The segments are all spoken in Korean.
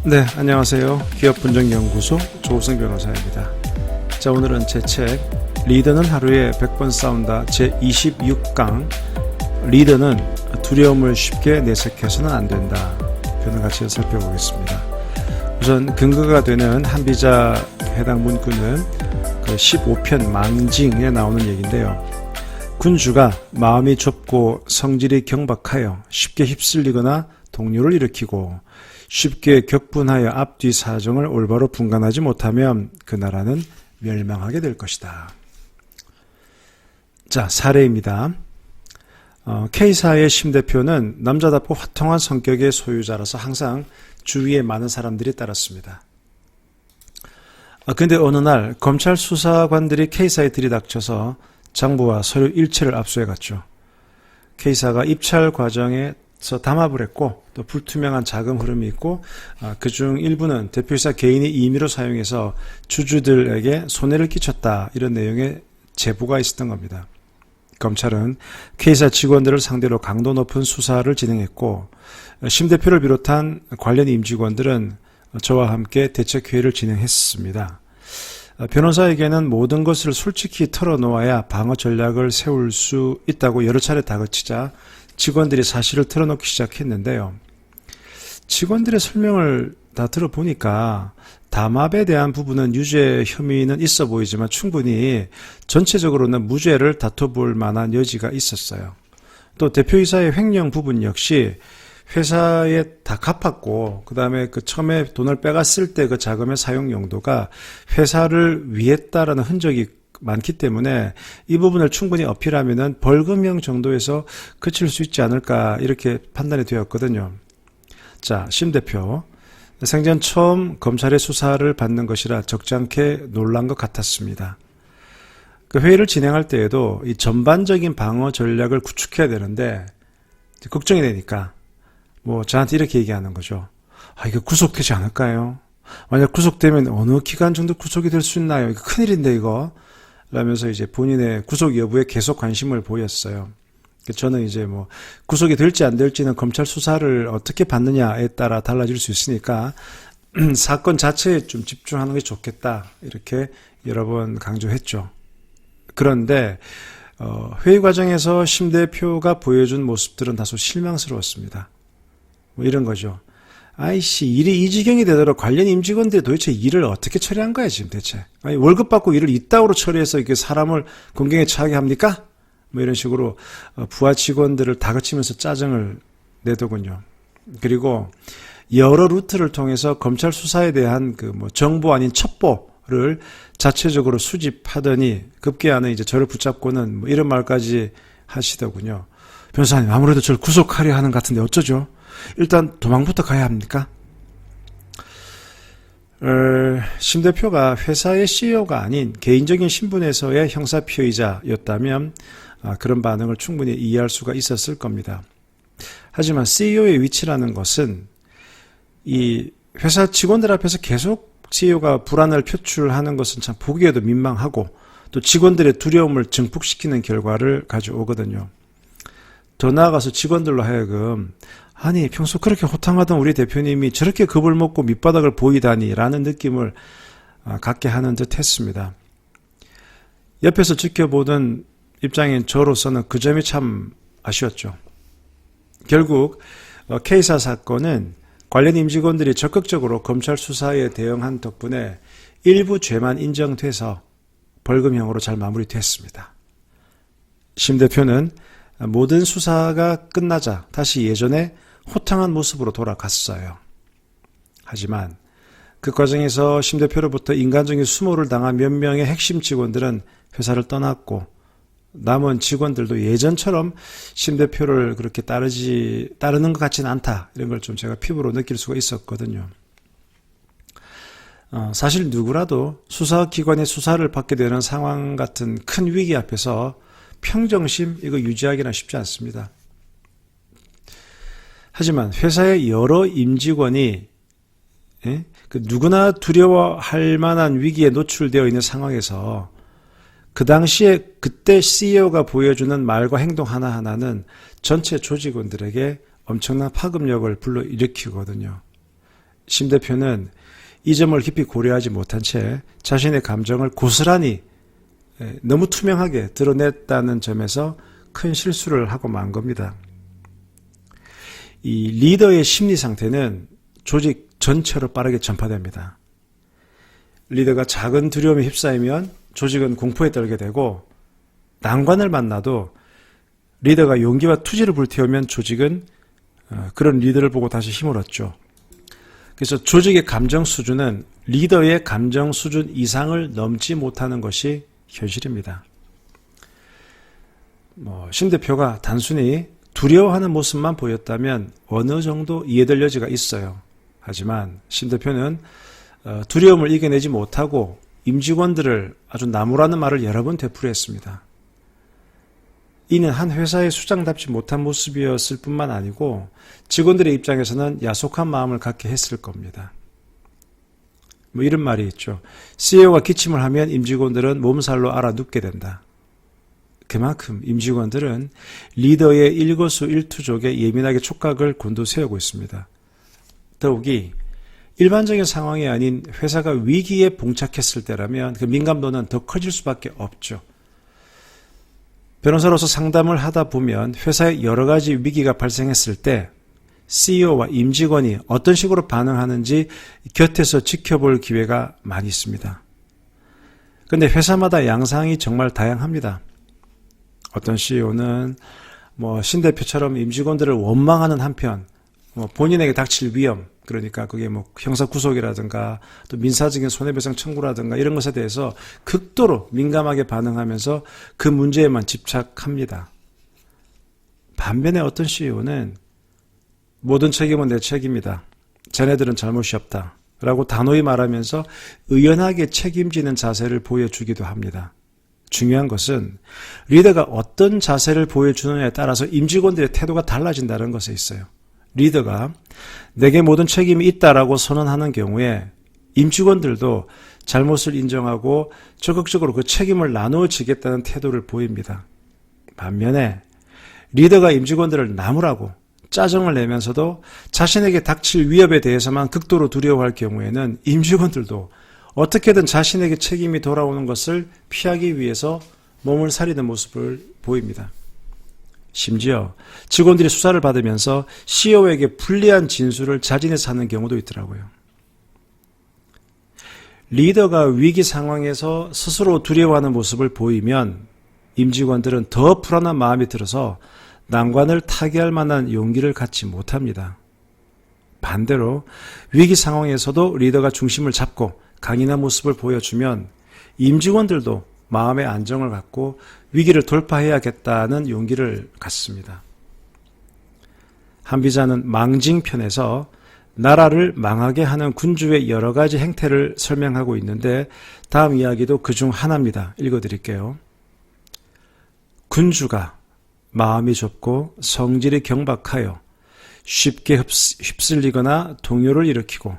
네, 안녕하세요. 기업분석연구소 조우성 변호사입니다. 자, 오늘은 제 책 리더는 하루에 100번 싸운다 제26강 리더는 두려움을 쉽게 내색해서는 안 된다 편을 같이 살펴보겠습니다. 우선 근거가 되는 한비자 해당 문구는 그 15편 망징에 나오는 얘기인데요. 군주가 마음이 좁고 성질이 경박하여 쉽게 휩쓸리거나 동요를 일으키고 쉽게 격분하여 앞뒤 사정을 올바로 분간하지 못하면 그 나라는 멸망하게 될 것이다. 자, 사례입니다. K사의 심 대표는 남자답고 화통한 성격의 소유자라서 항상 주위에 많은 사람들이 따랐습니다. 근데 어느 날 검찰 수사관들이 K사에 들이닥쳐서 장부와 서류 일체를 압수해갔죠. K사가 입찰 과정에서 담합을 했고 또 불투명한 자금 흐름이 있고 그중 일부는 대표이사 개인이 임의로 사용해서 주주들에게 손해를 끼쳤다 이런 내용의 제보가 있었던 겁니다. 검찰은 K사 직원들을 상대로 강도 높은 수사를 진행했고 심 대표를 비롯한 관련 임직원들은 저와 함께 대책회의를 진행했습니다. 변호사에게는 모든 것을 솔직히 털어놓아야 방어 전략을 세울 수 있다고 여러 차례 다그치자 직원들이 사실을 털어놓기 시작했는데요. 직원들의 설명을 다 들어보니까 담합에 대한 부분은 유죄 혐의는 있어 보이지만 충분히 전체적으로는 무죄를 다퉈볼 만한 여지가 있었어요. 또 대표이사의 횡령 부분 역시 회사에 다 갚았고 그 다음에 그 처음에 돈을 빼갔을 때 그 자금의 사용 용도가 회사를 위했다라는 흔적이 많기 때문에 이 부분을 충분히 어필하면은 벌금형 정도에서 그칠 수 있지 않을까 이렇게 판단이 되었거든요. 자, 심 대표 생전 처음 검찰의 수사를 받는 것이라 적잖게 놀란 것 같았습니다. 그 회의를 진행할 때에도 이 전반적인 방어 전략을 구축해야 되는데 걱정이 되니까 저한테 이렇게 얘기하는 거죠. 이거 구속되지 않을까요? 만약 구속되면 어느 기간 정도 구속이 될 수 있나요? 이거 큰일인데 이거. 라면서 이제 본인의 구속 여부에 계속 관심을 보였어요. 저는 이제 구속이 될지 안 될지는 검찰 수사를 어떻게 받느냐에 따라 달라질 수 있으니까 사건 자체에 좀 집중하는 게 좋겠다. 이렇게 여러 번 강조했죠. 그런데 회의 과정에서 심 대표가 보여준 모습들은 다소 실망스러웠습니다. 이런 거죠. 아이씨, 일이 이 지경이 되도록 관련 임직원들이 도대체 일을 어떻게 처리한 거야, 지금 대체. 아니, 월급 받고 일을 이따구로 처리해서 이렇게 사람을 공경에 처하게 합니까? 이런 식으로 부하 직원들을 다그치면서 짜증을 내더군요. 그리고 여러 루트를 통해서 검찰 수사에 대한 정보 아닌 첩보를 자체적으로 수집하더니 급기야는 이제 저를 붙잡고는 이런 말까지 하시더군요. 변호사님, 아무래도 저를 구속하려 하는 것 같은데 어쩌죠? 일단 도망부터 가야 합니까? 심 대표가 회사의 CEO가 아닌 개인적인 신분에서의 형사 피의자였다면 그런 반응을 충분히 이해할 수가 있었을 겁니다. 하지만 CEO의 위치라는 것은 이 회사 직원들 앞에서 계속 CEO가 불안을 표출하는 것은 참 보기에도 민망하고 또 직원들의 두려움을 증폭시키는 결과를 가져오거든요. 더 나아가서 직원들로 하여금 아니 평소 그렇게 호탕하던 우리 대표님이 저렇게 겁을 먹고 밑바닥을 보이다니 라는 느낌을 갖게 하는 듯 했습니다. 옆에서 지켜보던 입장인 저로서는 그 점이 참 아쉬웠죠. 결국 K사 사건은 관련 임직원들이 적극적으로 검찰 수사에 대응한 덕분에 일부 죄만 인정돼서 벌금형으로 잘 마무리됐습니다. 심 대표는 모든 수사가 끝나자 다시 예전에 호탕한 모습으로 돌아갔어요. 하지만 그 과정에서 심 대표로부터 인간적인 수모를 당한 몇 명의 핵심 직원들은 회사를 떠났고 남은 직원들도 예전처럼 심 대표를 그렇게 따르는 것 같지는 않다. 이런 걸 좀 제가 피부로 느낄 수가 있었거든요. 사실 누구라도 수사기관의 수사를 받게 되는 상황 같은 큰 위기 앞에서 평정심 이거 유지하기는 쉽지 않습니다. 하지만 회사의 여러 임직원이 누구나 두려워할 만한 위기에 노출되어 있는 상황에서 그 당시에 그때 CEO가 보여주는 말과 행동 하나하나는 전체 조직원들에게 엄청난 파급력을 불러일으키거든요. 심 대표는 이 점을 깊이 고려하지 못한 채 자신의 감정을 고스란히 너무 투명하게 드러냈다는 점에서 큰 실수를 하고 만 겁니다. 이 리더의 심리 상태는 조직 전체로 빠르게 전파됩니다. 리더가 작은 두려움에 휩싸이면 조직은 공포에 떨게 되고, 난관을 만나도 리더가 용기와 투지를 불태우면 조직은 그런 리더를 보고 다시 힘을 얻죠. 그래서 조직의 감정 수준은 리더의 감정 수준 이상을 넘지 못하는 것이 현실입니다. 심 대표가 단순히 두려워하는 모습만 보였다면 어느 정도 이해될 여지가 있어요. 하지만 심 대표는 두려움을 이겨내지 못하고 임직원들을 아주 나무라는 말을 여러 번 되풀이했습니다. 이는 한 회사의 수장답지 못한 모습이었을 뿐만 아니고 직원들의 입장에서는 야속한 마음을 갖게 했을 겁니다. 이런 말이 있죠. CEO가 기침을 하면 임직원들은 몸살로 알아 눕게 된다. 그만큼 임직원들은 리더의 일거수일투족에 예민하게 촉각을 곤두세우고 있습니다. 더욱이 일반적인 상황이 아닌 회사가 위기에 봉착했을 때라면 그 민감도는 더 커질 수밖에 없죠. 변호사로서 상담을 하다 보면 회사에 여러 가지 위기가 발생했을 때 CEO와 임직원이 어떤 식으로 반응하는지 곁에서 지켜볼 기회가 많이 있습니다. 그런데 회사마다 양상이 정말 다양합니다. 어떤 CEO는 신 대표처럼 임직원들을 원망하는 한편 본인에게 닥칠 위험, 그러니까 그게 형사 구속이라든가 또 민사적인 손해배상 청구라든가 이런 것에 대해서 극도로 민감하게 반응하면서 그 문제에만 집착합니다. 반면에 어떤 CEO는 모든 책임은 내 책임이다. 자네들은 잘못이 없다. 라고 단호히 말하면서 의연하게 책임지는 자세를 보여주기도 합니다. 중요한 것은 리더가 어떤 자세를 보여주느냐에 따라서 임직원들의 태도가 달라진다는 것에 있어요. 리더가 내게 모든 책임이 있다라고 선언하는 경우에 임직원들도 잘못을 인정하고 적극적으로 그 책임을 나누어지겠다는 태도를 보입니다. 반면에 리더가 임직원들을 나무라고 짜증을 내면서도 자신에게 닥칠 위협에 대해서만 극도로 두려워할 경우에는 임직원들도 어떻게든 자신에게 책임이 돌아오는 것을 피하기 위해서 몸을 사리는 모습을 보입니다. 심지어 직원들이 수사를 받으면서 CEO에게 불리한 진술을 자진해서 하는 경우도 있더라고요. 리더가 위기 상황에서 스스로 두려워하는 모습을 보이면 임직원들은 더 불안한 마음이 들어서 난관을 타개할 만한 용기를 갖지 못합니다. 반대로 위기 상황에서도 리더가 중심을 잡고 강인한 모습을 보여주면 임직원들도 마음의 안정을 갖고 위기를 돌파해야겠다는 용기를 갖습니다. 한비자는 망징편에서 나라를 망하게 하는 군주의 여러 가지 행태를 설명하고 있는데 다음 이야기도 그중 하나입니다. 읽어드릴게요. 군주가 마음이 좁고 성질이 경박하여 쉽게 휩쓸리거나 동요를 일으키고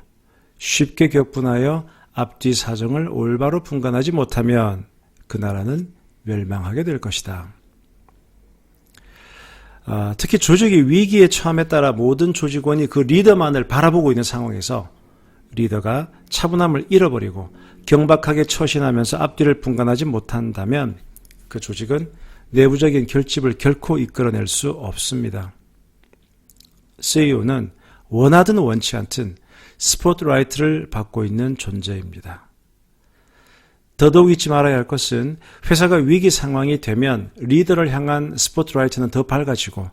쉽게 격분하여 앞뒤 사정을 올바로 분간하지 못하면 그 나라는 멸망하게 될 것이다. 특히 조직이 위기에 처함에 따라 모든 조직원이 그 리더만을 바라보고 있는 상황에서 리더가 차분함을 잃어버리고 경박하게 처신하면서 앞뒤를 분간하지 못한다면 그 조직은 내부적인 결집을 결코 이끌어낼 수 없습니다. CEO는 원하든 원치 않든 스포트라이트를 받고 있는 존재입니다. 더더욱 잊지 말아야 할 것은 회사가 위기 상황이 되면 리더를 향한 스포트라이트는 더 밝아지고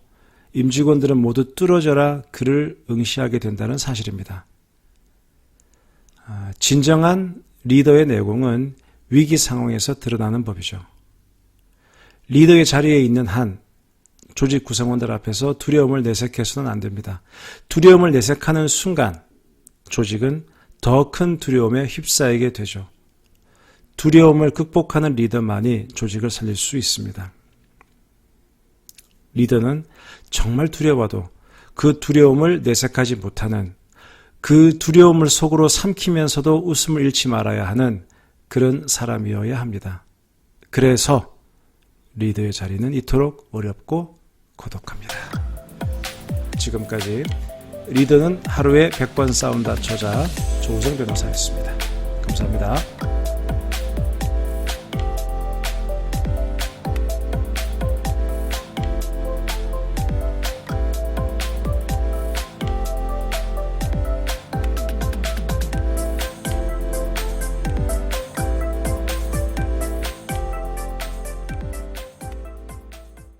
임직원들은 모두 뚫어져라 그를 응시하게 된다는 사실입니다. 진정한 리더의 내공은 위기 상황에서 드러나는 법이죠. 리더의 자리에 있는 한 조직 구성원들 앞에서 두려움을 내색해서는 안 됩니다. 두려움을 내색하는 순간 조직은 더 큰 두려움에 휩싸이게 되죠. 두려움을 극복하는 리더만이 조직을 살릴 수 있습니다. 리더는 정말 두려워도 그 두려움을 내색하지 못하는, 그 두려움을 속으로 삼키면서도 웃음을 잃지 말아야 하는 그런 사람이어야 합니다. 그래서 리더의 자리는 이토록 어렵고 고독합니다. 지금까지 리더는 하루에 100번 싸운다 저자 조우성 변호사였습니다. 감사합니다.